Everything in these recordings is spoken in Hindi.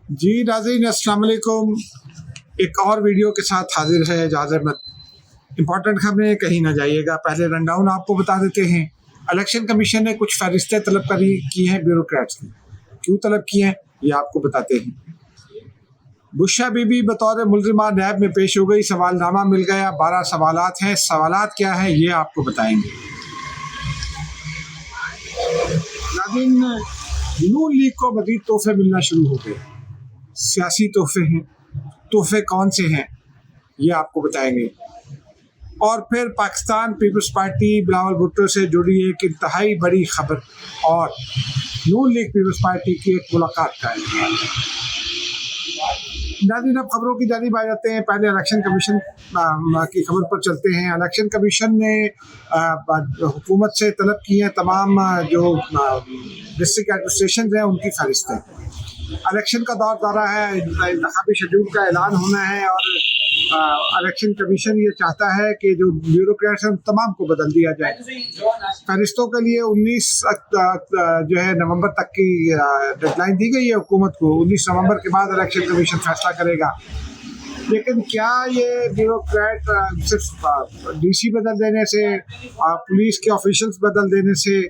जी नाज़रीन अस्सलाम वालेकुम। एक और वीडियो के साथ हाजिर है एजाज अहमद। इम्पॉर्टेंट खबरें, कहीं ना जाइएगा। पहले रनडाउन आपको बता देते हैं। इलेक्शन कमीशन ने कुछ फहरिस्तें तलब की हैं ब्यूरोक्रेट्स की। क्यों तलब की हैं ये आपको बताते हैं। बुशरा बीबी बतौर मुल्जिमा नैब में पेश हो गई। सवालनामा मिल गया। 12 सवालात हैं। सवालात क्या हैं ये आपको बताएंगे। नाज़रीन, नून लीग को मज़ीद तोहफे मिलना शुरू हो गए। सियासी तोहफे हैं। तोहफे कौन से हैं ये आपको बताएंगे। और फिर पाकिस्तान पीपल्स पार्टी बिलावल भुट्टो से जुड़ी एक इंतहाई बड़ी खबर और नून लीग पीपल्स पार्टी की एक मुलाकात का ऐलान। नाज़रीन, अब खबरों की जानिब आ जाते हैं। पहले इलेक्शन कमीशन की खबर पर चलते हैं। इलेक्शन कमीशन ने हुकूमत से तलब की है तमाम जो डिस्ट्रिक्ट एडमिनिस्ट्रेशन हैं उनकी फहरिस्तें। इलेक्शन का दौर दौरा है। इंतखाबी शेड्यूल का ऐलान होना है और इलेक्शन कमीशन ये चाहता है कि जो ब्यूरोक्रेट्स हैं तमाम को बदल दिया जाए। फहरिस्तों के लिए 19 जो है नवंबर तक की डेडलाइन दी गई है हुकूमत को। 19 नवंबर के बाद इलेक्शन कमीशन फैसला करेगा। लेकिन क्या ये ब्यूरोक्रेट सिर्फ डीसी बदल देने से, पुलिस के ऑफिशियल्स बदल देने से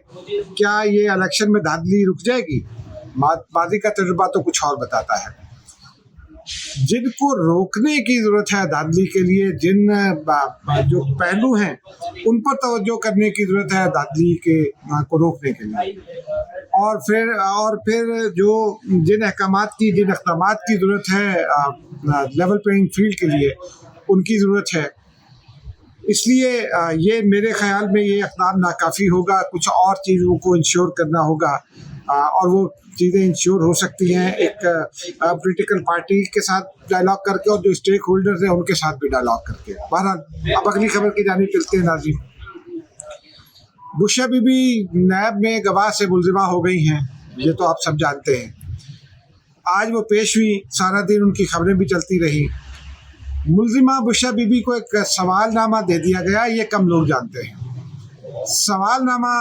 क्या ये इलेक्शन में धांधली रुक जाएगी? माजी का तजुर्बा तो कुछ और बताता है। जिनको रोकने की जरूरत है धांधली के लिए, जिन जो पहलू हैं उन पर तवज्जो करने की जरूरत है धांधली के को रोकने के लिए। और फिर जो जिन इक़दामात की जरूरत है लेवल प्लेइंग फील्ड के लिए, उनकी जरूरत है। इसलिए ये मेरे ख्याल में ये इक़दाम नाकाफ़ी होगा। कुछ और चीज़ों को इंश्योर करना होगा और वो चीज़ें इंश्योर हो सकती हैं एक पॉलिटिकल पार्टी के साथ डायलॉग करके और जो स्टेक होल्डर्स हैं उनके साथ भी डायलॉग करके। बहरहाल, अब अगली खबर की जानिब चलते हैं। नाज़रीन, बुशरा बीबी नैब में गवाह से मुल्जिमा हो गई हैं, ये तो आप सब जानते हैं। आज वो पेश हुई, सारा दिन उनकी खबरें भी चलती रही। मुल्जिमा बुशरा बीबी को एक सवालनामा दे दिया गया, ये कम लोग जानते हैं। सवालनामा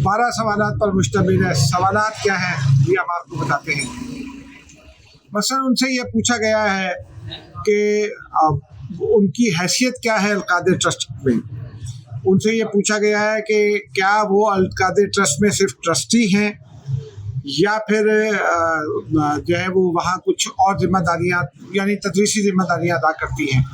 12 सवालात पर मुश्तमिल है। सवालात क्या है ये हम आपको बताते हैं। मसलन उनसे ये पूछा गया है कि उनकी हैसियत क्या है अलकादिर ट्रस्ट में। उनसे ये पूछा गया है कि क्या वो अलकादिर ट्रस्ट में सिर्फ ट्रस्टी हैं या फिर जो है वो वहाँ कुछ और जिम्मेदारियाँ यानी तदरीसी जिम्मेदारियाँ अदा करती हैं।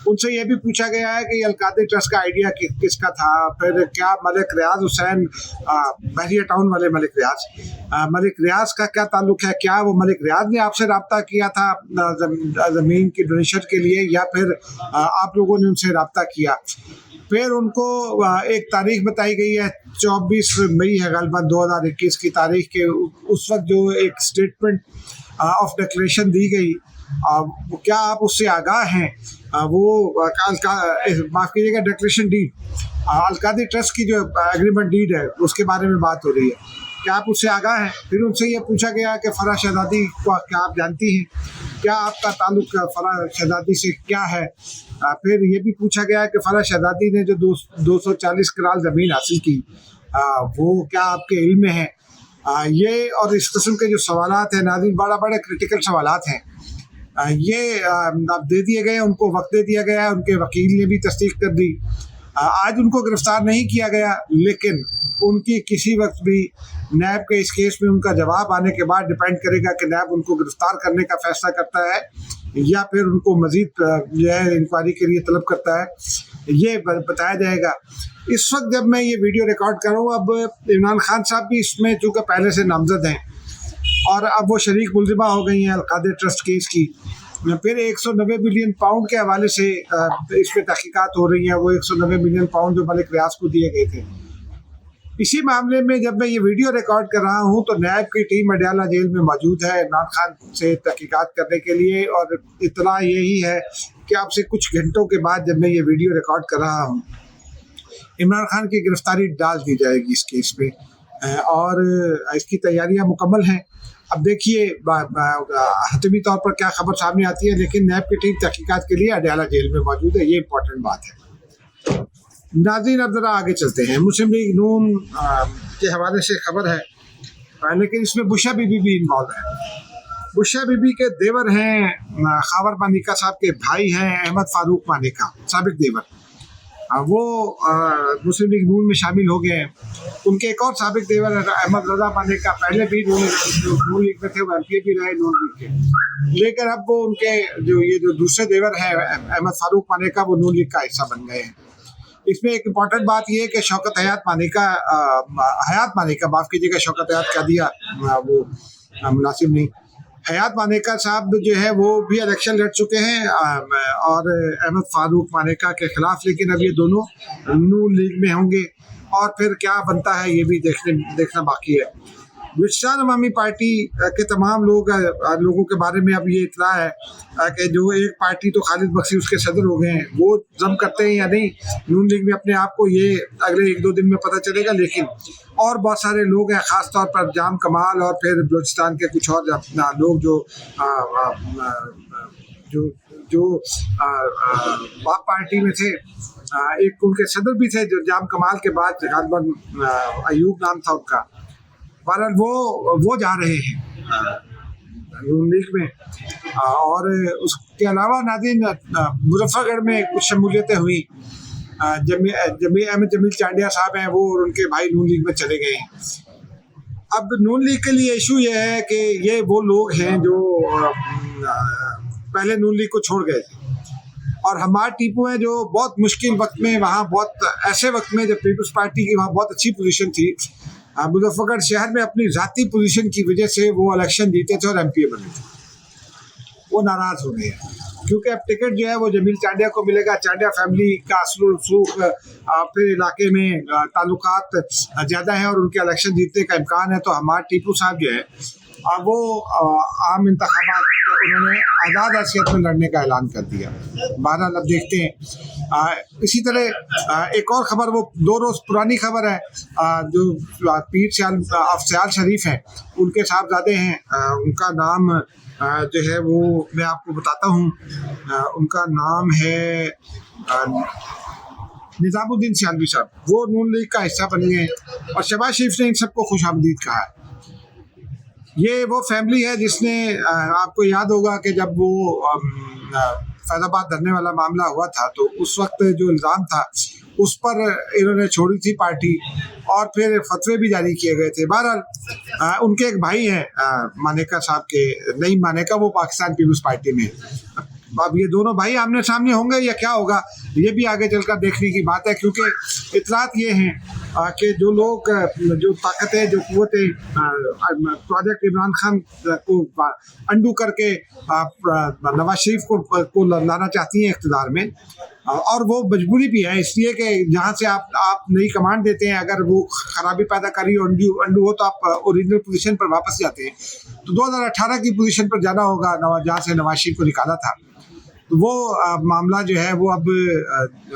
उनसे यह भी पूछा गया है कि अलकादिर ट्रस्ट का आइडिया किसका था। फिर क्या मलिक रियाज हुसैन, बहरिया टाउन वाले मलिक रियाज का क्या ताल्लुक है? क्या वो मलिक रियाज ने आपसे रब्ता किया था ज़मीन की डोनेशन के लिए या फिर आप लोगों ने उनसे रब्ता किया? फिर उनको एक तारीख बताई गई है, 24 मई है गलबन 2021 की तारीख के। उस वक्त जो एक स्टेटमेंट ऑफ डिक्लेरेशन दी गई, क्या आप उससे आगाह हैं? माफ़ कीजिएगा, डिक्लेरेशन डीड, अलकादिर ट्रस्ट की जो एग्रीमेंट डीड है उसके बारे में बात हो रही है। क्या आप उससे आगाह हैं? फिर उनसे ये पूछा गया कि फराह शहजादी को क्या आप जानती हैं? क्या आपका ताल्लुक फराह शहजादी से क्या है? फिर ये भी पूछा गया कि फराह शहजादी ने जो 240 कनाल ज़मीन हासिल की, वो क्या आपके इल्म में है? ये और इस किस्म के जो सवालात हैं नाज़रीन, बड़े क्रिटिकल सवालात हैं। ये अब दे दिए गए, उनको वक्त दे दिया गया है। उनके वकील ने भी तस्दीक कर दी। आज उनको गिरफ्तार नहीं किया गया, लेकिन उनकी किसी वक्त भी नैब के इस केस में उनका जवाब आने के बाद डिपेंड करेगा कि नैब उनको गिरफ्तार करने का फैसला करता है या फिर उनको मज़ीद जो है इंक्वायरी के लिए तलब करता है, ये बताया जाएगा। इस वक्त जब मैं ये वीडियो रिकॉर्ड कर रहा हूँ, अब इमरान खान साहब भी इसमें चूँकि पहले से नामजद हैं और अब वो शरीक मुल्जिमा हो गई हैं अलकादिर ट्रस्ट केस की। फिर 190 मिलियन पाउंड के हवाले से इस पर तहकीकात हो रही है। वो 190 मिलियन पाउंड जो मलिक रियाज को दिए गए थे। इसी मामले में जब मैं ये वीडियो रिकॉर्ड कर रहा हूँ तो नैब की टीम अडयाला जेल में मौजूद है इमरान खान से तहकीकात करने के लिए। और इतना यही है कि आपसे कुछ घंटों के बाद जब मैं ये वीडियो रिकॉर्ड कर रहा हूँ, इमरान खान की गिरफ्तारी डाल दी जाएगी इस केस में और इसकी तैयारियाँ मुकम्मल हैं। अब देखिए हतमी तौर पर क्या खबर सामने आती है, लेकिन नैब की टीम तहकीकात के लिए अडयाला जेल में मौजूद है, ये इंपॉर्टेंट बात है। नाज़रीन, अब ज़रा आगे चलते हैं। मुस्लिम लीग नून के हवाले से खबर है, लेकिन इसमें बुशरा बीबी भी इन्वॉल्व है। बुशरा बीबी के देवर हैं खावर मानिका साहब के भाई हैं अहमद फारूक मानिका, साबिक देवर। वो मुस्लिम लीग नून में शामिल हो गए हैं। उनके एक और साबिक देवर अहमद रजा मानिका, पहले भी नून लीग में थे, वो एमपी भी रहे नून लीग के, लेकिन अब वो उनके जो दूसरे देवर हैं अहमद फारूक मानिका, वो नून लीग का हिस्सा बन गए हैं। इसमें एक इम्पॉर्टेंट बात यह है कि शौकत हयात मानिका माफ़ कीजिएगा, शौकत हयात कह दिया वो मुनासिब नहीं, हयात मानेका साहब जो है वो भी इलेक्शन लड़ चुके हैं और अहमद फारूक मानेका के खिलाफ, लेकिन अब ये दोनों नून लीग में होंगे और फिर क्या बनता है ये भी देखना बाकी है। बलूचिस्तान अवामी पार्टी के तमाम लोगों के बारे में अब ये इतला है कि जो एक पार्टी तो खालिद बख्शी उसके सदर हो गए हैं, वो जम करते हैं या नहीं नून लीग में अपने आप को, ये अगले 1-2 दिन में पता चलेगा। लेकिन और बहुत सारे लोग हैं, ख़ास तौर पर जाम कमाल और फिर बलूचिस्तान के कुछ और लोग जो बाप पार्टी में थे, एक उनके सदर भी थे जो जाम कमाल के बाद गालिबन अयूब नाम था उनका। बहरहाल वो जा रहे हैं नून लीग में। और उसके अलावा नाज़रीन मुजफ्फरगढ़ में कुछ शमूलियतें हुई। अहमद जमील चांडिया साहब हैं, वो और उनके भाई नून लीग में चले गए हैं। अब नून लीग के लिए इशू ये है कि ये वो लोग हैं जो पहले नून लीग को छोड़ गए थे, और हमार टीपू हैं जो बहुत मुश्किल वक्त में वहाँ, बहुत ऐसे वक्त में जब पीपल्स पार्टी की वहाँ बहुत अच्छी पोजीशन थी, मुजफ्फरगढ़ शहर में अपनी ज़ाती पोजीशन की वजह से वो इलेक्शन जीते थे और एमपी बने थे। वो नाराज़ हो गए क्योंकि अब टिकट जो है वो जमील चांडिया को मिलेगा। चांडिया फैमिली का असलुल रसूख फिर इलाके में ताल्लुकात ज़्यादा हैं और उनके इलेक्शन जीतने का इम्कान है। तो हमारे टीपू साहब जो है वो आम इंतखाबात उन्होंने आज़ाद हैसियत में लड़ने का ऐलान कर दिया। बहरहाल अब देखते हैं। इसी तरह एक और ख़बर, वो 2 रोज़ पुरानी ख़बर है, जो पीर सियाल शरीफ हैं, उनके साहबजादे हैं, उनका नाम जो है वो मैं आपको बताता हूँ। उनका नाम है निज़ामुद्दीन सियालवी साहब। वो नून लीग का हिस्सा बन गए और शहबाज शरीफ ने इन सबको खुशामदीद कहा है। ये वो फैमिली है जिसने, आपको याद होगा कि जब वो फैज़ाबाद धरने वाला मामला हुआ था तो उस वक्त जो इल्ज़ाम था उस पर इन्होंने छोड़ी थी पार्टी और फिर फतवे भी जारी किए गए थे। बहरहाल उनके एक भाई हैं मानेका साहब के, नईम मानेका, वो पाकिस्तान पीपल्स पार्टी में। अब ये दोनों भाई आमने सामने होंगे या क्या होगा, ये भी आगे चलकर देखने की बात है, क्योंकि इतलात ये हैं कि जो लोग, जो ताकतें, जो कुव्वतें प्रोजेक्ट इमरान खान को अंडू करके नवाज शरीफ को लाना चाहती हैं इक़्तिदार में, और वो मजबूरी भी है इसलिए कि जहाँ से आप नई कमांड देते हैं, अगर वो खराबी पैदा करी अंडू हो तो आप ओरिजिनल पोजीशन पर वापस जाते हैं। तो 2018 की पोजीशन पर जाना होगा जहाँ से नवाज शरीफ को निकाला था। तो वो मामला जो है वो अब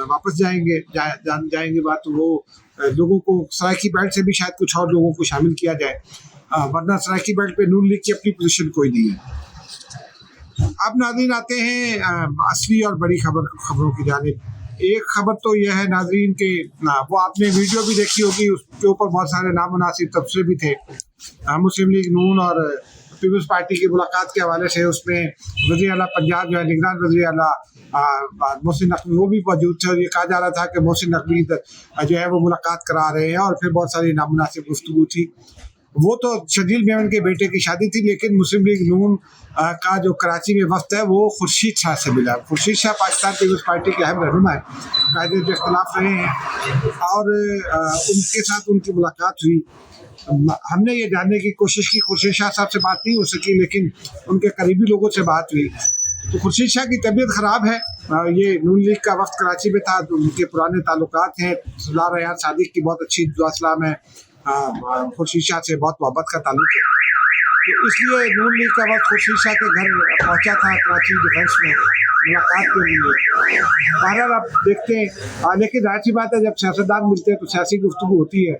वापस जाएंगे बात, तो वो लोगों को सराइकी बेल्ट से भी शायद कुछ और लोगों को शामिल किया जाए, वरना सराइकी बेल्ट पे नून लीग की अपनी पोजीशन कोई नहीं है। अब नाज़रीन आते हैं असली और बड़ी खबरों की जानिब। एक खबर तो यह है नाज़रीन के, वो आपने वीडियो भी देखी होगी, उसके ऊपर बहुत सारे नामुनासिब तबसरे भी थे। मुस्लिम लीग नून और पीपल्स पार्टी की मुलाकात के हवाले से उसमें वज़ीर आला पंजाब जो है, निगरान वज़ीर आला मोहसिन नकवी, वो भी मौजूद थे और ये कहा जा रहा था कि मोहसिन नकवी जो है वो मुलाकात करा रहे हैं, और फिर बहुत सारी नामुनासिब गुफ्तगू थी। वो तो शजील मेमन के बेटे की शादी थी, लेकिन मुस्लिम लीग नून का जो कराची में वक्त है वो खुर्शीद शाह से मिला। खुर्शीद शाह पाकिस्तान पीपल्स पार्टी के अहम रहनुमा है, कायदे जो इख्तलाफ रहे हैं, और उनके साथ उनकी मुलाकात हुई। हमने ये जानने की कोशिश की, खुर्शीद शाह साहब से बात नहीं हो सकी, लेकिन उनके करीबी लोगों से बात हुई। तो खुर्शीद शाह की तबीयत ख़राब है, ये नून लीग का वक्त कराची में था, तो उनके पुराने ताल्लुकात हैं। सरदार रयान सादिक की बहुत अच्छी दुआ सलाम है, खुर्शीद शाह से बहुत मोहब्बत का ताल्लुक है, तो इसलिए नून लीग का वक्त खुर्शीद शाह के घर पहुंचा था कराची डिफेंस में मुलाकात के लिए। बहरहाल आप देखते हैं, लेकिन जाहिर सी बात है जब सियासतदान मिलते हैं तो सियासी गुफ्तगू होती है।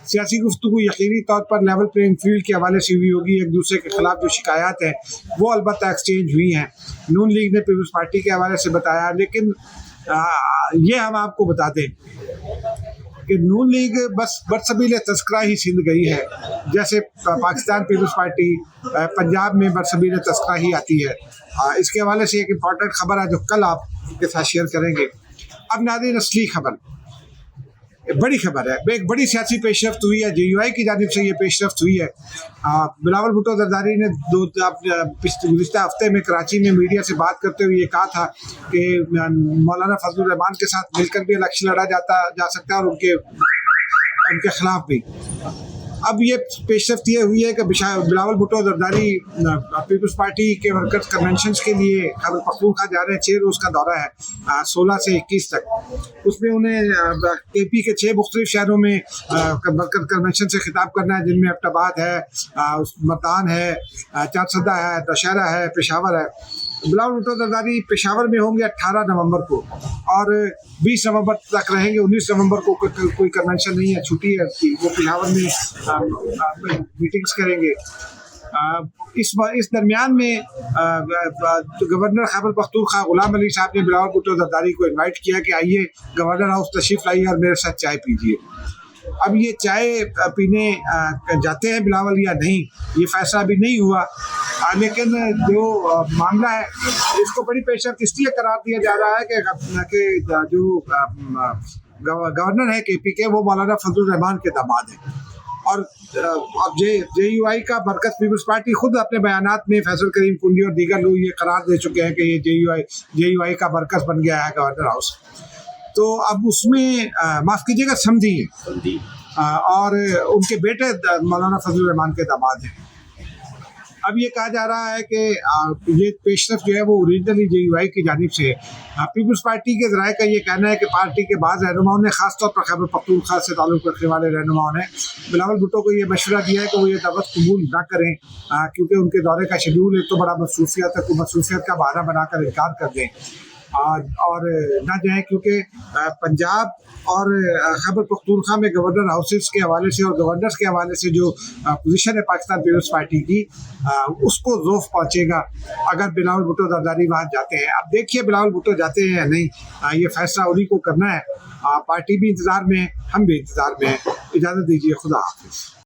सियासी गुफ्तगू यकीनी तौर पर लेवल प्लेइंग फील्ड के हवाले से हुई होगी। एक दूसरे के खिलाफ जो शिकायत हैं वो अलबत्ता एक्सचेंज हुई हैं। नून लीग ने पीपल्स पार्टी के हवाले से बताया, लेकिन ये हम आपको बता दें कि नून लीग बस बरसबील तस्करा ही सिंध गई है, जैसे पाकिस्तान पीपल्स पार्टी पंजाब में बरसबील तस्करा ही आती है। इसके हवाले से एक इम्पॉर्टेंट खबर है जो कल आपके साथ शेयर करेंगे। अब नाज़रीन, असली खबर, बड़ी खबर है, एक बड़ी सियासी पेशरफ्त हुई है, JUI की जानिब से ये पेशरफ्त हुई है। बिलावल भुट्टो जरदारी ने गुज़िश्ता हफ्ते में कराची में मीडिया से बात करते हुए ये कहा था कि मौलाना फजलुर रहमान के साथ मिलकर भी इलेक्शन लड़ा जा सकता है और उनके खिलाफ भी। अब ये पेशरफ्त ये हुई है कि बिलावल भुट्टो जरदारी पीपल्स पार्टी के वर्कर्स कन्वेंशन के लिए खैबर पख्तूनख्वा जा रहे हैं। 6 रोज़ का दौरा है, 16 से 21 तक। उसमें उन्हें KP के 6 मुख्तलिफ शहरों में वर्कर कन्वेंशन से खिताब करना है, जिनमें एबटाबाद है, मल्तान है, चारसदा है, दशहरा है, पेशावर है। बिलावल भुट्टो जरदारी पेशावर में होंगे 18 नवंबर को और 20 नवंबर तक रहेंगे। 19 नवंबर को कोई कन्वेंशन नहीं है, छुट्टी है उसकी, वो पेशावर में मीटिंग्स करेंगे। इस दरमियान में गवर्नर खैबर पख्तूनख्वा गुलाम अली साहब ने बिलावल भुट्टो जरदारी को इनवाइट किया कि आइए गवर्नर हाउस तशरीफ़ लाइए और मेरे साथ चाय पीजिए। अब ये चाय पीने जाते हैं बिलावल या नहीं, ये फैसला अभी नहीं हुआ, लेकिन जो मामला है इसको बड़ी पेशरफ्त इसलिए करार दिया जा रहा है कि जो गवर्नर है KP के, वो मौलाना फजलुर रहमान के दामाद हैं। और अब JUI का बरकत पीपल्स पार्टी खुद अपने बयानात में फैसल करीम कुंडी और दीगर लोग ये करार दे चुके हैं कि ये JUI का बरकत बन गया है गवर्नर हाउस। तो अब उसमें माफ़ कीजिएगा, समझी और उनके बेटे मौलाना फजलुर रहमान के दामाद हैं। अब ये कहा जा रहा है कि ये पेशरफ जो है वो ओरिजिनली JUI की जानिब से पीपल्स पार्टी के ज़राए का ये कहना है कि पार्टी के बाद रहनुमाओं ने, ख़ासतौर पर खैबर पख्तूनख्वा से ताल्लुक़ रखने वाले रहनुमाओं ने बिलावल भुट्टो को ये मशवरा दिया है कि वो ये दावत कबूल ना करें, क्योंकि उनके दौरे का शेड्यूल एक तो बड़ा मसरूफियत का बहाना बनाकर इनकार कर दें और ना जाएँ, क्योंकि पंजाब और खैबर पख्तूनख्वा में गवर्नर हाउसेस के हवाले से और गवर्नर्स के हवाले से जो पोजीशन है पाकिस्तान पीपल्स पार्टी की, उसको ज़ोफ पहुँचेगा अगर बिलावल भुट्टो जरदारी वहाँ जाते हैं। अब देखिए बिलावल भुट्टो जाते हैं या नहीं, ये फैसला उन्हीं को करना है। पार्टी भी इंतज़ार में है, हम भी इंतज़ार में हैं। इजाज़त दीजिए, खुदा हाफिज़।